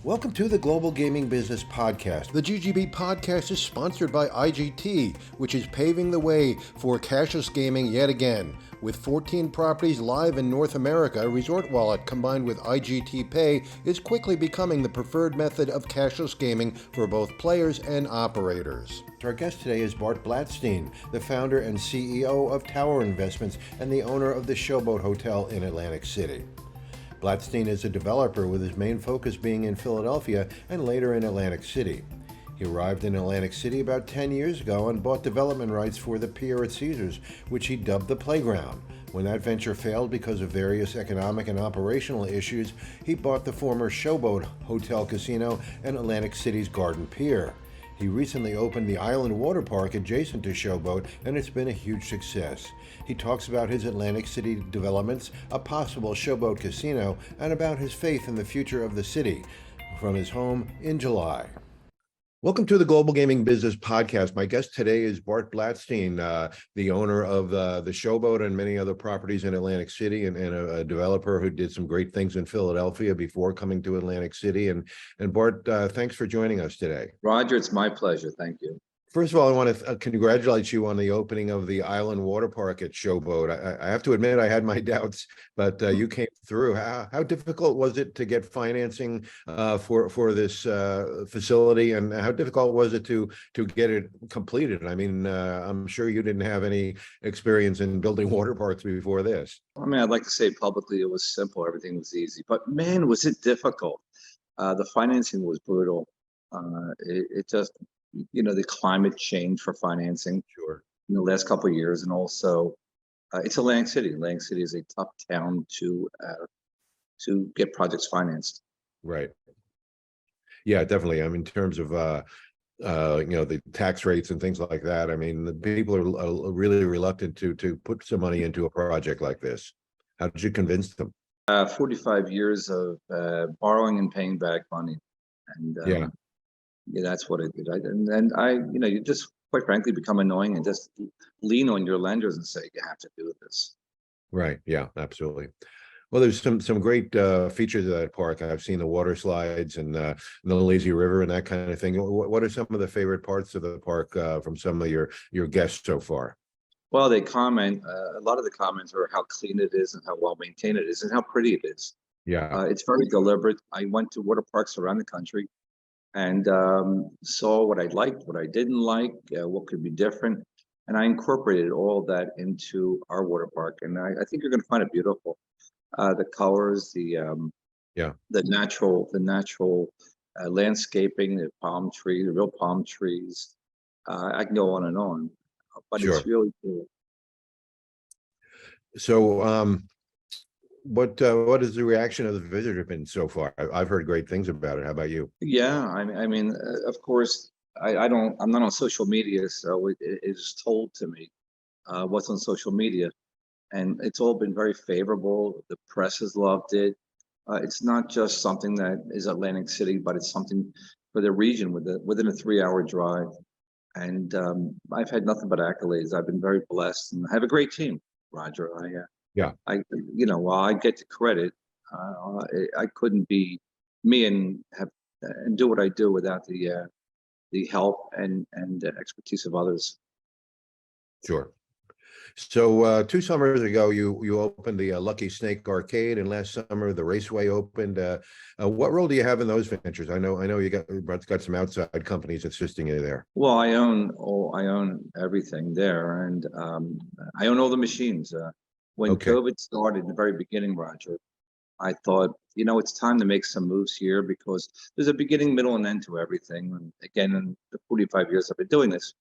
Welcome to the Global Gaming Business Podcast. The GGB Podcast is sponsored by IGT, which is paving the way for cashless gaming yet again. With 14 properties live in North America, Resort Wallet combined with IGT Pay is quickly becoming the preferred method of cashless gaming for both players and operators. Our guest today is Bart Blatstein, the founder and CEO of Tower Investments and the owner of the Showboat Hotel in Atlantic City. Blatstein is a developer with his main focus being in Philadelphia and later in Atlantic City. He arrived in Atlantic City about 10 years ago and bought development rights for the Pier at Caesars, which he dubbed the Playground. When that venture failed because of various economic and operational issues, he bought the former Showboat Hotel Casino and Atlantic City's Garden Pier. He recently opened the Island Water Park adjacent to Showboat, and it's been a huge success. He talks about his Atlantic City developments, a possible Showboat casino, and about his faith in the future of the city from his home in July. Welcome to the Global Gaming Business Podcast. My guest today is Bart Blatstein, the owner of the Showboat and many other properties in Atlantic City, and a developer who did some great things in Philadelphia before coming to Atlantic City. And Bart, thanks for joining us today. Roger, it's my pleasure. Thank you. First of all, I want to congratulate you on the opening of the Island Water Park at Showboat. I have to admit I had my doubts, but you came through. How difficult was it to get financing for this facility, and how difficult was it to get it completed? I mean, I'm sure you didn't have any experience in building water parks before this. I mean, I'd like to say publicly it was simple. Everything was easy, but man, was it difficult. The financing was brutal. It just, the climate change for financing in the last couple of years, and also it's Atlantic City. Atlantic City is a tough town to get projects financed. Right. Yeah, definitely. I mean, in terms of the tax rates and things like that. I mean, the people are really reluctant to put some money into a project like this. How did you convince them? 45 years of borrowing and paying back money, and that's what I did. You just quite frankly become annoying and just lean on your lenders and say you have to do this. Right. Yeah. Absolutely. Well, there's some great features of that park. I've seen the water slides and the lazy river and that kind of thing. What are some of the favorite parts of the park from some of your guests so far? Well, they comment. A lot of the comments are how clean it is and how well maintained it is and how pretty it is. Yeah. It's very deliberate. I went to water parks around the country and saw what I liked, what I didn't like, what could be different. And I incorporated all that into our water park. And I think you're going to find it beautiful. The colors, the natural landscaping, the palm trees, the real palm trees. I can go on, but Sure. It's really cool. So, what has the reaction of the visitor been so far? I've heard great things about it. How about you? Yeah, I mean, of course, I'm not on social media, so it is told to me what's on social media, and it's all been very favorable. The press has loved it. It's not just something that is Atlantic City, but it's something for the region within a 3-hour drive. And I've had nothing but accolades. I've been very blessed, and I have a great team, Roger. While I get the credit, I couldn't be me and do what I do without the help and expertise of others. Sure. So 2 summers ago, you opened the Lucky Snake Arcade, and last summer the Raceway opened. What role do you have in those ventures? I know you got some outside companies assisting you there. Well, I own everything there, and I own all the machines. When COVID started in the very beginning, Roger, I thought, it's time to make some moves here because there's a beginning, middle, and end to everything. And again, in the 45 years I've been doing this,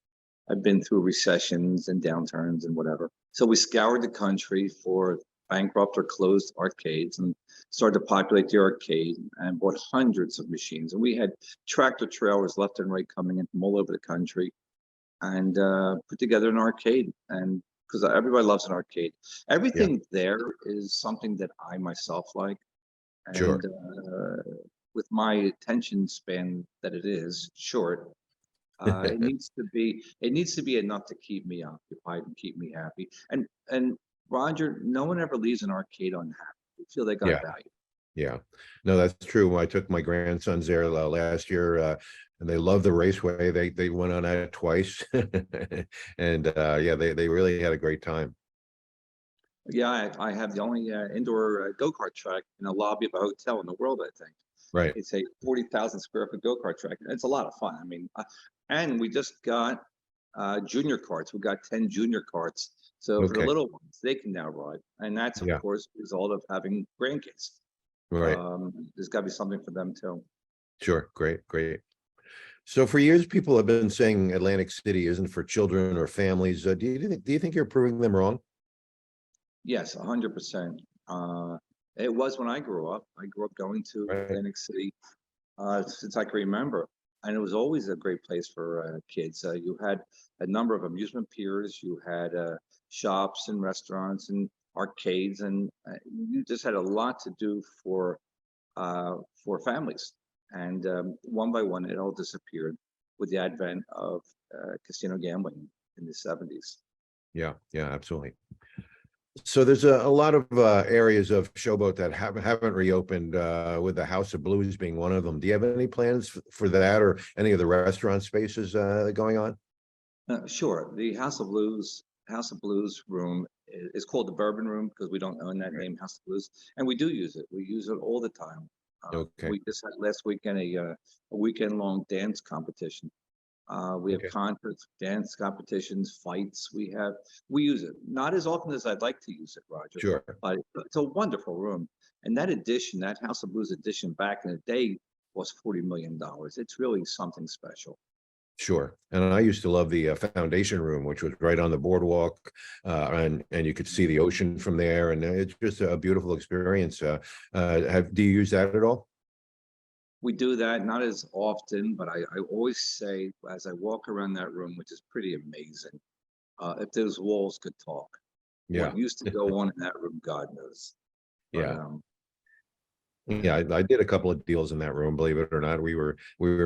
I've been through recessions and downturns and whatever. So we scoured the country for bankrupt or closed arcades and started to populate the arcade and bought hundreds of machines. And we had tractor trailers left and right coming in from all over the country and put together an arcade. And because everybody loves an arcade. Everything there is something that I myself like. And Sure. With my attention span that it is short, it needs to be enough to keep me occupied and keep me happy. And Roger, no one ever leaves an arcade unhappy. They feel they got value. Yeah, no, that's true. I took my grandsons there last year, and they love the raceway. They went on it twice, and yeah, they really had a great time. Yeah, I have the only indoor go-kart track in a lobby of a hotel in the world, I think. Right. It's a 40,000 square foot go-kart track. It's a lot of fun. I mean, and we just got junior carts. We got 10 junior carts. So for the Okay. little ones, they can now ride. And that's, of Yeah. course, a result of having grandkids. Right. There's got to be something for them too. Sure. Great. Great. So for years, people have been saying Atlantic City isn't for children or families. Do you think you're proving them wrong? Yes, 100%. It was when I grew up. I grew up going to Right. Atlantic City since I can remember. And it was always a great place for kids. You had a number of amusement piers, you had shops and restaurants and arcades, and you just had a lot to do for families. And one by one, it all disappeared with the advent of casino gambling in the 70s. Yeah. Yeah. Absolutely. So there's a lot of areas of Showboat that haven't reopened, with the House of Blues being one of them. Do you have any plans for that, or any of the restaurant spaces going on? Sure. The House of Blues room is called the Bourbon Room because we don't own that Right. name, House of Blues, and we do use it. We use it all the time. Okay. We just had last weekend a weekend long dance competition. We have Okay. concerts, dance competitions, fights. We use it not as often as I'd like to use it, Roger, Sure. but it's a wonderful room. And that edition, that House of Blues edition back in the day was $40 million. It's really something special. Sure. And I used to love the foundation room, which was right on the boardwalk, and you could see the ocean from there, and it's just a beautiful experience. Do you use that at all? We do that not as often, but I always say as I walk around that room, which is pretty amazing, if those walls could talk, Yeah. what used to go on in that room, God knows. But Yeah. Yeah, I did a couple of deals in that room, believe it or not. We were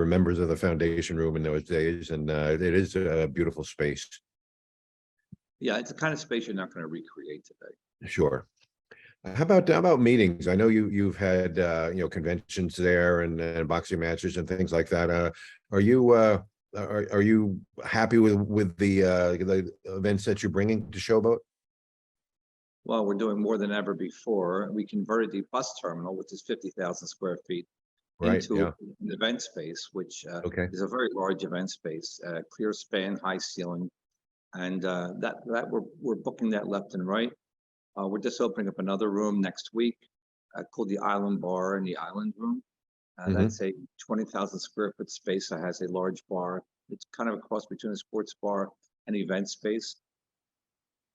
members of the foundation room in those days, and it is a beautiful space. yeah, it's the kind of space you're not going to recreate today. Sure. How about meetings? I know you've had conventions there, and boxing matches and things like that. Are you are you happy with the events that you're bringing to Showboat? Well, we're doing more than ever before. We converted the bus terminal, which is 50,000 square feet, Right. into Yeah. an event space, which Okay. is a very large event space, clear span, high ceiling, and that we're booking that left and right. We're just opening up another room next week called the Island Bar in the Island Room. Hmm. That's a 20,000 square foot space that has a large bar. It's kind of a cross between a sports bar and event space.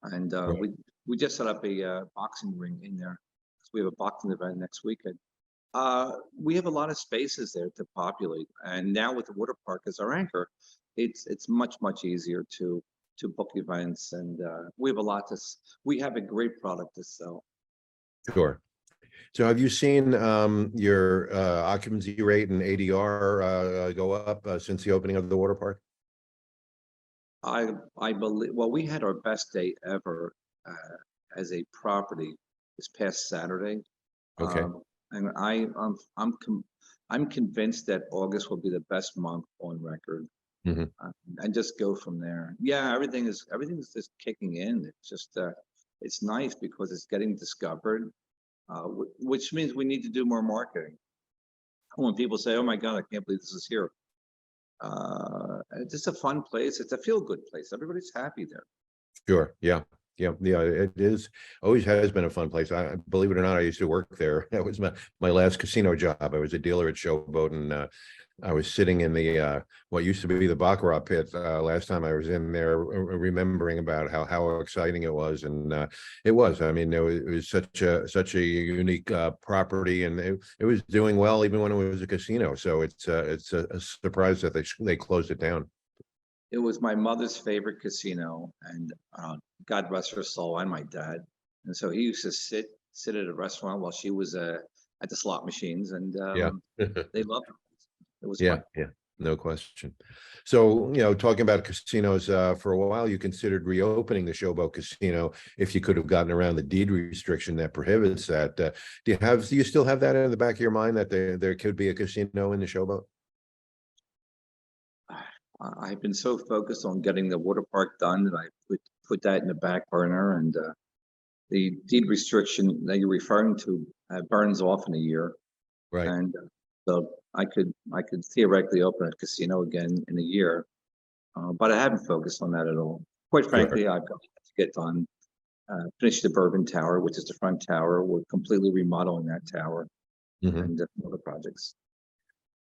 And Right. we just set up a boxing ring in there because we have a boxing event next weekend. We have a lot of spaces there to populate, and now with the water park as our anchor, it's much easier to book events, and we have a lot we have a great product to sell. Sure. So have you seen your occupancy rate and ADR go up since the opening of the water park? I believe, well, we had our best day ever as a property this past Saturday. Okay. And I'm convinced that August will be the best month on record, Hmm. and just go from there. Yeah, everything's just kicking in. It's just it's nice because it's getting discovered, which means we need to do more marketing. When people say, "Oh my God, I can't believe this is here," it's just a fun place. It's a feel good place. Everybody's happy there. Sure. Yeah. Yeah. Yeah. It is. Always has been a fun place. I believe it or not, I used to work there. That was my last casino job. I was a dealer at Showboat, and I was sitting in the what used to be the baccarat pit last time I was in there, remembering about how exciting it was, and it was. I mean, it was such a unique property, and it was doing well even when it was a casino. So it's a surprise that they closed it down. It was my mother's favorite casino, and God rest her soul, and my dad. And so he used to sit at a restaurant while she was at the slot machines, and Yeah. they loved it. It was Yeah. fun. Yeah. No question. So, talking about casinos, for a while, you considered reopening the Showboat Casino if you could have gotten around the deed restriction that prohibits that. Do you still have that in the back of your mind that there could be a casino in the Showboat? I've been so focused on getting the water park done that I put that in the back burner, and the deed restriction that you're referring to burns off in a year, Right. and so I could theoretically open a casino again in a year, but I haven't focused on that at all. Quite frankly, Sure. I've got to get done, finish the Bourbon Tower, which is the front tower. We're completely remodeling that tower, Mhm. and other projects.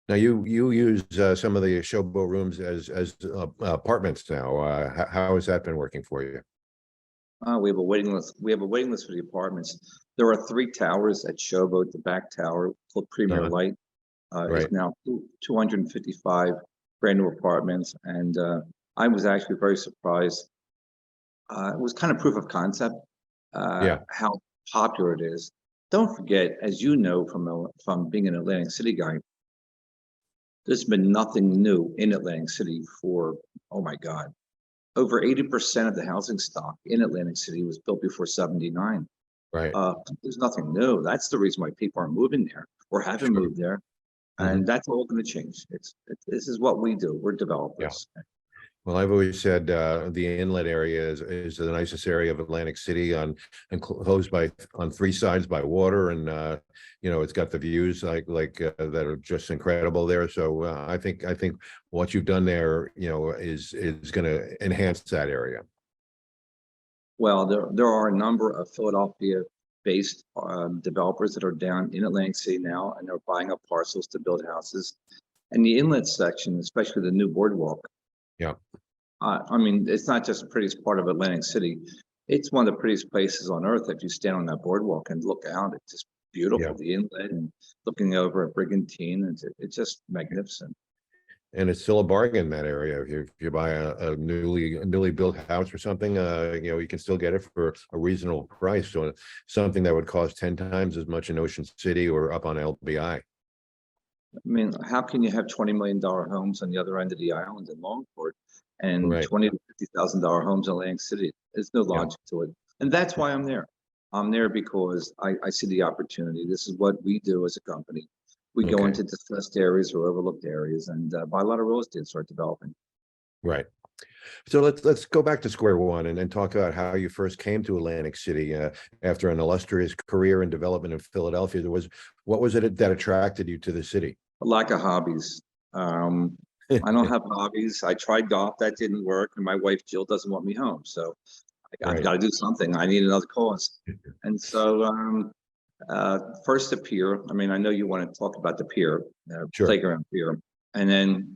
Now you use some of the Showboat rooms as apartments now. How has that been working for you? We have a waiting list. We have a waiting list for the apartments. There are 3 towers at Showboat. The back tower, called Premier Uh-huh. Light, is Right. now 255 brand new apartments, and I was actually very surprised. It was kind of proof of concept, Yeah. how popular it is. Don't forget, as you know from being an Atlantic City guy, there's been nothing new in Atlantic City for, oh my God, over 80% of the housing stock in Atlantic City was built before 79. Right. There's nothing new. That's the reason why people aren't moving there or haven't Sure. moved there. Mhm. And that's all going to change. This is what we do. We're Yeah. developers. Well, I've always said the inlet area is the nicest area of Atlantic City, enclosed on 3 sides by water, and it's got the views that are just incredible there. So I think what you've done there, is going to enhance that area. Well, there are a number of Philadelphia-based developers that are down in Atlantic City now, and they're buying up parcels to build houses. And the inlet section, especially the new boardwalk. Yeah. I mean, it's not just the prettiest part of Atlantic City. It's one of the prettiest places on earth. If you stand on that boardwalk and look out, it's just beautiful. Yeah. The inlet and looking over at Brigantine, it's just magnificent. And it's still a bargain in that area. If you buy a newly built house or something, you can still get it for a reasonable price. So something that would cost 10 times as much in Ocean City or up on LBI. I mean, how can you have $20 million homes on the other end of the island in Longport and Right. $20,000 to $50,000 homes in Atlantic City? There's no logic to it. And that's why I'm there. I'm there because I see the opportunity. This is what we do as a company. We go Okay. into distressed areas or overlooked areas and buy a lot of real estate and start developing. Right. So let's go back to square one and talk about how you first came to Atlantic City after an illustrious career in development in Philadelphia. What was it that attracted you to the city? A lack of hobbies. I don't have hobbies. I tried golf, that didn't work, and my wife Jill doesn't want me home. So I've Right. got to do something. I need another cause. And so first the Pier. I mean, I know you want to talk about the Pier, Sure. playground Pier, and then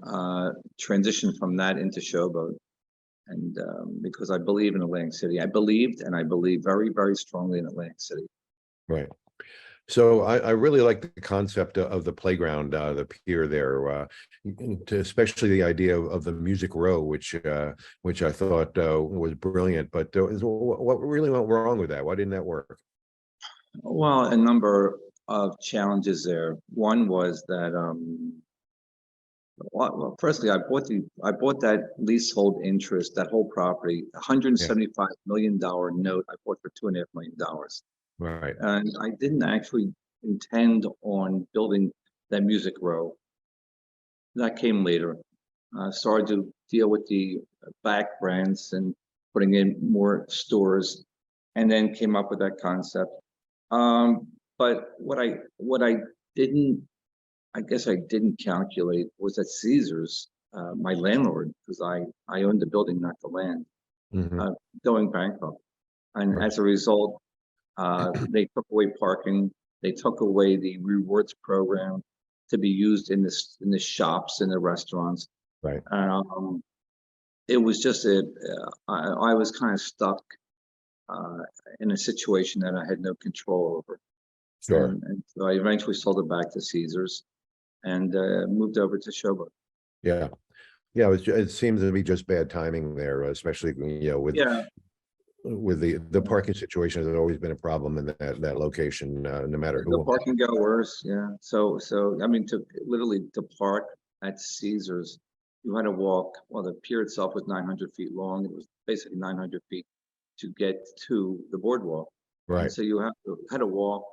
transition from that into Showboat. And because I believe in Atlantic City, I believed and I believe very, very strongly in Atlantic City. Right. So I really like the concept of the playground, the pier there, especially the idea of the music row, which I thought was brilliant. But what really went wrong with that? Why didn't that work? Well, a number of challenges there. One was that well, firstly, I bought that leasehold interest, that whole property, $175 million note. I bought for $2.5 million, Right. and I didn't actually intend on building that music row. That came later. Started to deal with the back rents and putting in more stores, and then came up with that concept. But what I didn't, I guess I didn't calculate was that Caesars, my landlord, because I owned the building, not the land, Mhm. going bankrupt, and Right. as a result, they took away parking. They took away the rewards program to be used in the shops and the restaurants. Right. It was just I was kind of stuck in a situation that I had no control over. Sure. And so I eventually sold it back to Caesars and moved over to Showboat. Yeah. Yeah. It seems to be just bad timing there, especially Yeah, with the parking situation has always been a problem in that location, no matter the who. parking got worse. Yeah, so I mean, literally to park at Caesars, you had to walk. Well, the pier itself was 900 feet long. It was basically 900 feet to get to the boardwalk, and Right. so you had to walk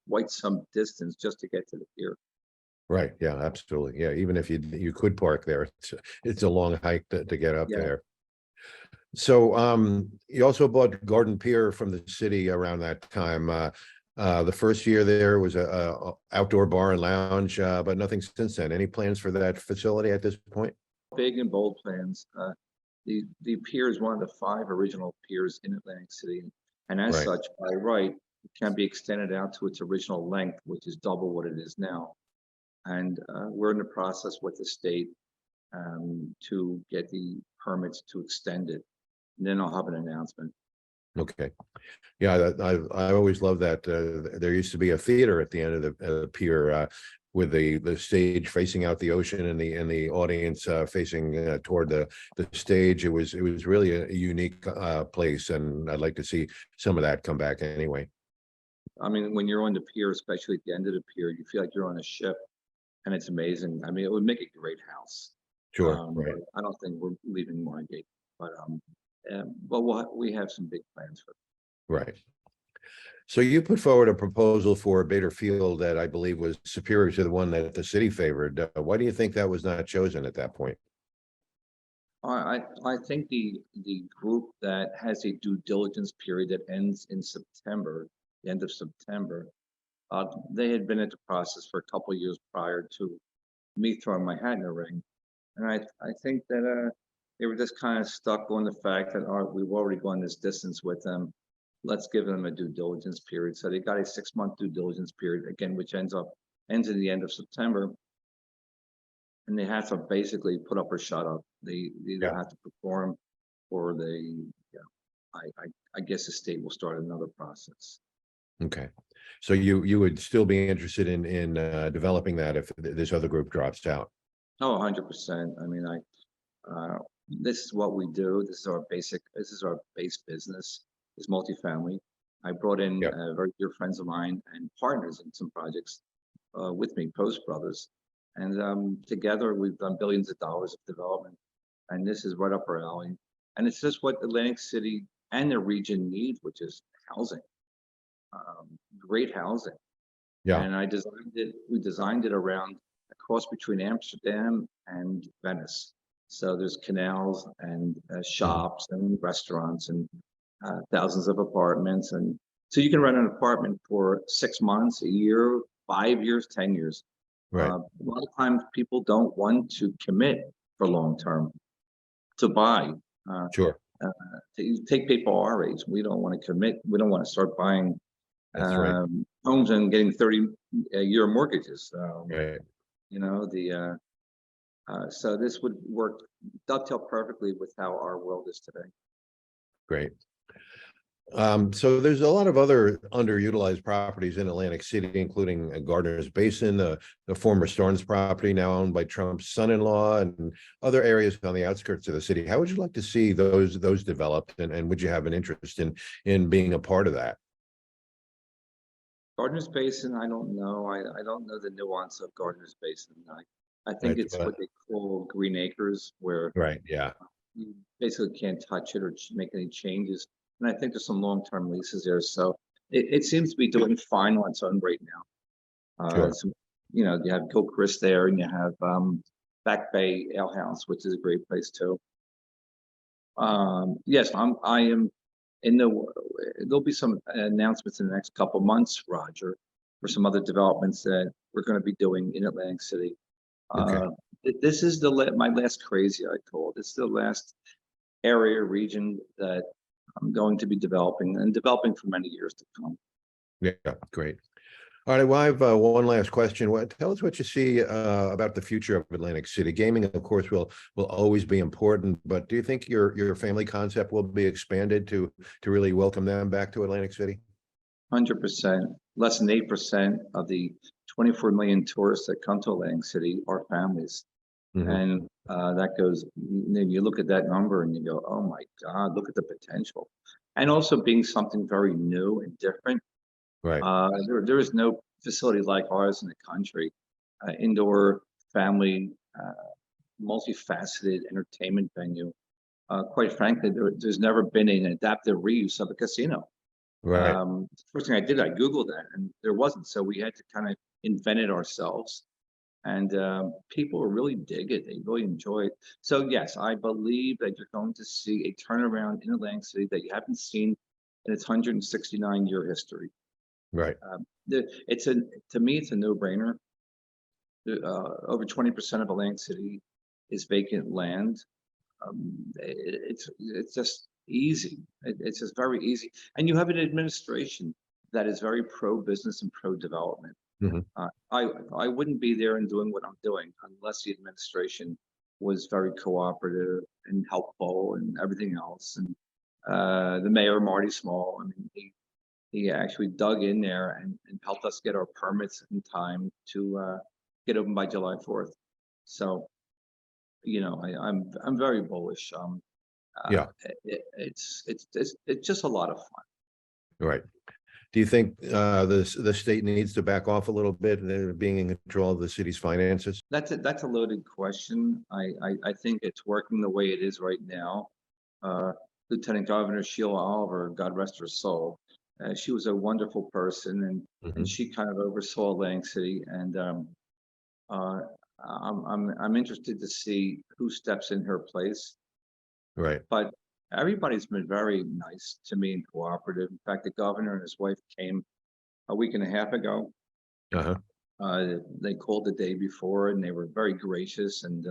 quite some distance just to get to the pier. Right. Yeah, absolutely. Yeah. Even if you could park there, it's a long hike to get up Yeah. there. So you also bought Garden Pier from the city around that time. The first year there was a outdoor bar and lounge, but nothing since then. Any plans for that facility at this point? Big and bold plans. The pier is one of the 5 original piers in Atlantic City, and as Right. such, by right, it can be extended out to its original length, which is double what it is now. And we're in the process with the state to get the permits to extend it. And then I'll have an announcement. Okay. Yeah, I always love that. There used to be a theater at the end of the pier with the stage facing out the ocean and the audience facing toward the stage. It was really a unique place, and I'd like to see some of that come back anyway. I mean, when you're on the pier, especially at the end of the pier, you feel like you're on a ship, and it's amazing. I mean, it would make a great house. Sure. Right. But I don't think we're leaving Margate, but we have some big plans for it. Right. So you put forward a proposal for Bader Field that I believe was superior to the one that the city favored. Why do you think that was not chosen at that point? I think the group that has a due diligence period that ends in September, the end of September, they had been in the process for a couple of years prior to me throwing my hat in the ring, and I think that they were just kind of stuck on the fact that we've already gone this distance with them. Let's give them a due diligence period. So they got a 6-month due diligence period again, which ends in the end of September. And they have to basically put up or shut up. They either have to perform, or I guess the state will start another process. Okay. So you would still be interested in developing that if this other group drops out? Oh, 100%. I mean, this is what we do. This is our base business, is multifamily. I brought in very dear friends of mine and partners in some projects with me, Post Brothers. And together we've done billions of dollars of development. And this is right up our alley. And it's just what Atlantic City and the region need, which is housing, great housing. Yeah. And we designed it around a cross between Amsterdam and Venice. So there's canals and shops and restaurants and thousands of apartments. And so you can rent an apartment for 6 months, a year, 5 years, 10 years. Right. A lot of times people don't want to commit for long term to buy. Sure. To take people our age, we don't want to commit. We don't want to start buying That's right. homes and getting 30-year mortgages. Right. You know, so this would dovetail perfectly with how our world is today. Great. So there's a lot of other underutilized properties in Atlantic City, including Gardner's Basin, the former Starnes property now owned by Trump's son-in-law, and other areas on the outskirts of the city. How would you like to see those developed, and would you have an interest in being a part of that? Gardner's Basin, I don't know. I don't know the nuance of Gardner's Basin. I think it's what they call green acres, where Right. Yeah. you basically can't touch it or make any changes. And I think there's some long-term leases there. So it seems to be doing fine on its own right now. Sure. You have Gilchrist there, and you have Back Bay Ale House, which is a great place too. Yes, I am there'll be some announcements in the next couple months, Roger, for some other developments that we're going to be doing in Atlantic City. Okay. This is my last crazy, I call it. It's the last region that I'm going to be developing for many years to come. Yeah. Great. All right. Well, I have one last question. Tell us what you see about the future of Atlantic City. Gaming, of course, will always be important, but do you think your family concept will be expanded to really welcome them back to Atlantic City? 100%. Less than 8% of the 24 million tourists that come to Atlantic City are families. Mm-hmm. And that goes, you look at that number and you go, oh my God, look at the potential. And also being something very new and different. Right. There is no facility like ours in the country, indoor family multifaceted entertainment venue. Quite frankly, there's never been an adaptive reuse of a casino. Right. First thing I did, I Googled that, and there wasn't. So we had to kind of invent it ourselves. And people really dig it. They really enjoy it. So yes, I believe that you're going to see a turnaround in Atlantic City that you haven't seen in its 169-year history. Right. To me, it's a no-brainer. Over 20% of Atlantic City is vacant land. It's just easy. It's just very easy. And you have an administration that is very pro-business and pro-development. Mm-hmm. I wouldn't be there and doing what I'm doing unless the administration was very cooperative and helpful and everything else. And the mayor, Marty Small, I mean, he actually dug in there and helped us get our permits in time to get open by July 4th. So, I'm very bullish. Yeah. It's just a lot of fun. Right. Do you think the state needs to back off a little bit, being in control of the city's finances? That's a loaded question. I think it's working the way it is right now. Lieutenant Governor Sheila Oliver, God rest her soul, she was a wonderful person, and she kind of oversaw Atlantic City. And I'm interested to see who steps in her place. Right. But everybody's been very nice to me and cooperative. In fact, the governor and his wife came a week and a half ago. Uh-huh. They called the day before, and they were very gracious, and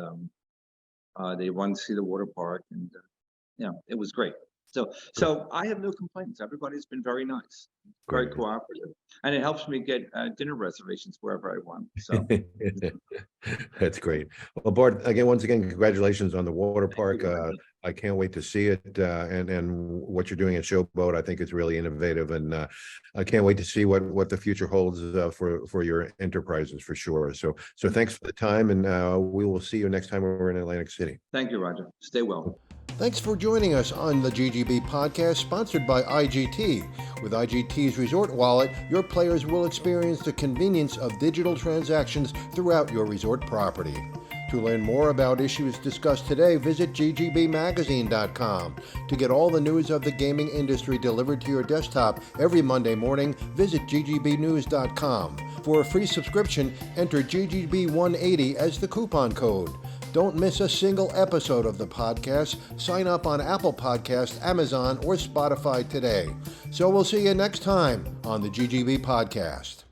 they wanted to see the water park, and it was great. So I have no complaints. Everybody's been very nice, very cooperative, and it helps me get dinner reservations wherever I want. So that's great. Well, Bart, once again, congratulations on the water park. I can't wait to see it, and what you're doing at Showboat. I think it's really innovative, and I can't wait to see what the future holds for your enterprises, for sure. So thanks for the time, and we will see you next time we're in Atlantic City. Thank you, Roger. Stay well. Thanks for joining us on the GGB Podcast, sponsored by IGT. With IGT's Resort Wallet, your players will experience the convenience of digital transactions throughout your resort property. To learn more about issues discussed today, visit ggbmagazine.com. To get all the news of the gaming industry delivered to your desktop every Monday morning, visit ggbnews.com. For a free subscription, enter GGB180 as the coupon code. Don't miss a single episode of the podcast. Sign up on Apple Podcasts, Amazon, or Spotify today. So we'll see you next time on the GGB Podcast.